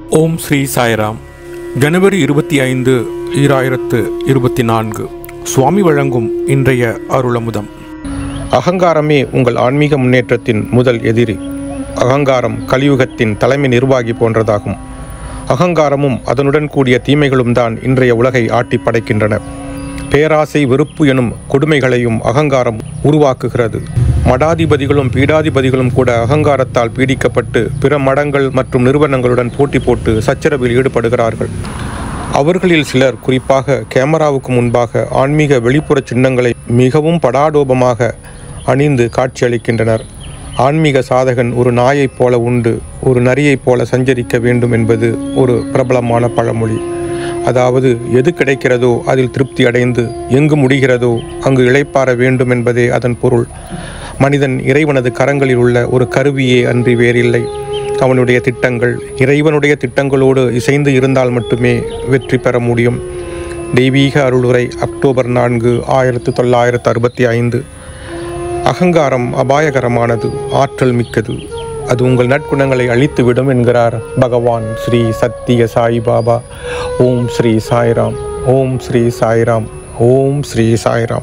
ஓம் ஸ்ரீ சாய்ராம். ஜனவரி 25, 2024 சுவாமி வழங்கும் இன்றைய அருளமுதம். அகங்காரமே உங்கள் ஆன்மீக முன்னேற்றத்தின் முதல் எதிரி. அகங்காரம் கலியுகத்தின் தலைமை நிர்வாகி போன்றதாகும். அகங்காரமும் அதனுடன் கூடிய தீமைகளும் தான் இன்றைய உலகை ஆட்டி படைக்கின்றன. பேராசை, வெறுப்பு எனும் கொடுமைகளையும் அகங்காரம் உருவாக்குகிறது. மடாதிபதிகளும் பீடாதிபதிகளும் கூட அகங்காரத்தால் பீடிக்கப்பட்டு பிற மடங்கள் மற்றும் நிறுவனங்களுடன் போட்டி போட்டு சச்சரவில் ஈடுபடுகிறார்கள். அவர்களில் சிலர் குறிப்பாக கேமராவுக்கு முன்பாக ஆன்மீக வெளிப்புற சின்னங்களை மிகவும் படாடோபமாக அணிந்து காட்சியளிக்கின்றனர். ஆன்மீக சாதகன் ஒரு நாயைப் போல உண்டு, ஒரு நரியைப் போல சஞ்சரிக்க வேண்டும் என்பது ஒரு பிரபலமான பழமொழி. அதாவது, எது கிடைக்கிறதோ அதில் திருப்தி அடைந்து எங்கு முடிகிறதோ அங்கு இளைப்பாற வேண்டும் என்பதே அதன் பொருள். மனிதன் இறைவனது கரங்களில் உள்ள ஒரு கருவியே அன்றி வேறில்லை. அவனுடைய திட்டங்கள் இறைவனுடைய திட்டங்களோடு இசைந்து இருந்தால் மட்டுமே வெற்றி பெற முடியும். தெய்வீக அருளுரை, அக்டோபர் 4, 1965. அகங்காரம் அபாயகரமானது, ஆற்றல் மிக்கது. அது உங்கள் நற்குணங்களை அழித்துவிடும் என்கிறார் பகவான் ஸ்ரீ சத்திய சாய் பாபா. ஓம் ஸ்ரீ சாய்ராம். ஓம் ஸ்ரீ சாய்ராம். ஓம் ஸ்ரீ சாய்ராம்.